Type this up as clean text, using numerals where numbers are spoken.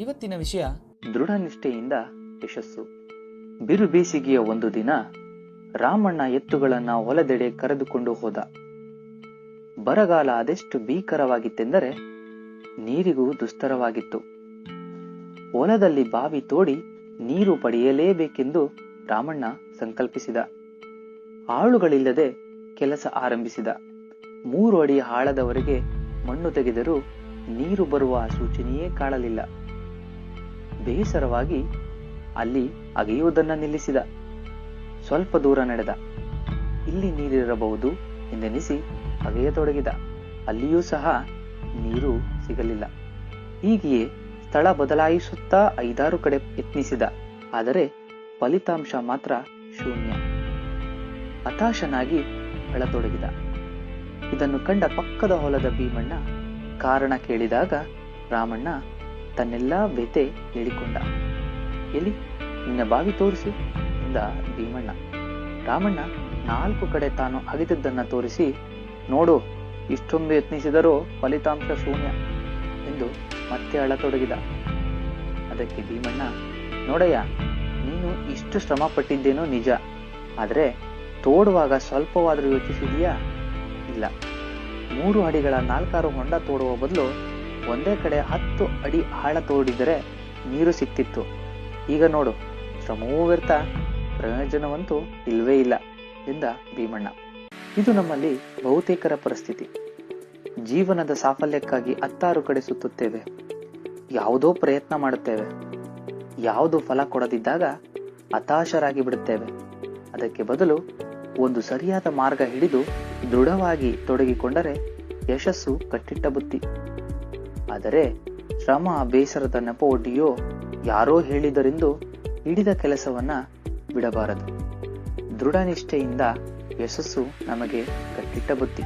ಇವತ್ತಿನ ವಿಷಯ ದೃಢ ನಿಷ್ಠೆಯಿಂದ ಯಶಸ್ಸು. ಬಿರು ಬೇಸಿಗೆಯ ಒಂದು ದಿನ ರಾಮಣ್ಣ ಎತ್ತುಗಳನ್ನ ಹೊಲದೆಡೆ ಕರೆದುಕೊಂಡು ಹೋದ. ಬರಗಾಲ ಅದೆಷ್ಟು ಭೀಕರವಾಗಿತ್ತೆಂದರೆ ನೀರಿಗೂ ದುಸ್ತರವಾಗಿತ್ತು. ಹೊಲದಲ್ಲಿ ಬಾವಿ ತೋಡಿ ನೀರು ಪಡೆಯಲೇಬೇಕೆಂದು ರಾಮಣ್ಣ ಸಂಕಲ್ಪಿಸಿದ. ಆಳುಗಳಿಲ್ಲದೆ ಕೆಲಸ ಆರಂಭಿಸಿದ. 3 ಅಡಿ ಆಳದವರೆಗೆ ಮಣ್ಣು ತೆಗೆದರೂ ನೀರು ಬರುವ ಸೂಚನೆಯೇ ಕಾಣಲಿಲ್ಲ. ಬೇಸರವಾಗಿ ಅಲ್ಲಿ ಅಗೆಯುವುದನ್ನ ನಿಲ್ಲಿಸಿದ. ಸ್ವಲ್ಪ ದೂರ ನಡೆದ. ಇಲ್ಲಿ ನೀರಿರಬಹುದು ಎಂದೆನಿಸಿ ಅಗೆಯತೊಡಗಿದ. ಅಲ್ಲಿಯೂ ಸಹ ನೀರು ಸಿಗಲಿಲ್ಲ. ಹೀಗೆಯೇ ಸ್ಥಳ ಬದಲಾಯಿಸುತ್ತಾ 5-6 ಕಡೆ ಯತ್ನಿಸಿದ. ಆದರೆ ಫಲಿತಾಂಶ ಮಾತ್ರ ಶೂನ್ಯ. ಹತಾಶನಾಗಿ ಅಳತೊಡಗಿದ. ಇದನ್ನು ಕಂಡ ಪಕ್ಕದ ಹೊಲದ ಭೀಮಣ್ಣ ಕಾರಣ ಕೇಳಿದಾಗ ರಾಮಣ್ಣ ತನ್ನೆಲ್ಲಾ ವ್ಯಥೆ ಹೇಳಿಕೊಂಡ. ಎಲ್ಲಿ ನಿನ್ನ ಬಾವಿ ತೋರಿಸು ಎಂದ ಭೀಮಣ್ಣ. ರಾಮಣ್ಣ 4 ಕಡೆ ತಾನು ಅಗೆದದ್ದನ್ನ ತೋರಿಸಿ, ನೋಡು, ಇಷ್ಟೊಂದು ಯತ್ನಿಸಿದರೂ ಫಲಿತಾಂಶ ಶೂನ್ಯ ಎಂದು ಮತ್ತೆ ಅಳತೊಡಗಿದ. ಅದಕ್ಕೆ ಭೀಮಣ್ಣ, ನೋಡಯ್ಯ, ನೀನು ಇಷ್ಟು ಶ್ರಮ ಪಟ್ಟಿದ್ದೇನೋ ನಿಜ, ಆದ್ರೆ ತೋಡುವಾಗ ಸ್ವಲ್ಪವಾದ್ರೂ ಯೋಚಿಸಿದೀಯಾ? ಇಲ್ಲ. 3 ಅಡಿಗಳ 4-6 ಹೊಂಡ ತೋಡುವ ಬದಲು ಒಂದೇ ಕಡೆ 10 ಅಡಿ ಆಳ ತೋಡಿದರೆ ನೀರು ಸಿಕ್ತಿತ್ತು. ಈಗ ನೋಡು, ಶ್ರಮವೂ ವ್ಯರ್ಥ, ಪ್ರಯೋಜನವಂತೂ ಇಲ್ವೇ ಇಲ್ಲ ಎಂದ ಭೀಮಣ್ಣ. ಇದು ನಮ್ಮಲ್ಲಿ ಬಹುತೇಕರ ಪರಿಸ್ಥಿತಿ. ಜೀವನದ ಸಾಫಲ್ಯಕ್ಕಾಗಿ 10-6 ಕಡೆ ಸುತ್ತುತ್ತೇವೆ. ಯಾವುದೋ ಪ್ರಯತ್ನ ಮಾಡುತ್ತೇವೆ. ಯಾವುದೋ ಫಲ ಕೊಡದಿದ್ದಾಗ ಹತಾಶರಾಗಿ ಬಿಡುತ್ತೇವೆ. ಅದಕ್ಕೆ ಬದಲು ಒಂದು ಸರಿಯಾದ ಮಾರ್ಗ ಹಿಡಿದು ದೃಢವಾಗಿ ತೊಡಗಿಕೊಂಡರೆ ಯಶಸ್ಸು ಕಟ್ಟಿಟ್ಟ ಬುತ್ತಿ. ಆದರೆ ಶ್ರಮ ಬೇಸರದ ನೆಪವೊಡ್ಡಿಯೋ ಯಾರೋ ಹೇಳಿದರೆಂದು ಹಿಡಿದ ಕೆಲಸವನ್ನ ಬಿಡಬಾರದು. ದೃಢ ನಿಷ್ಠೆಯಿಂದ ಯಶಸ್ಸು ನಮಗೆ ಕಟ್ಟಿಟ್ಟ ಬುತ್ತಿ.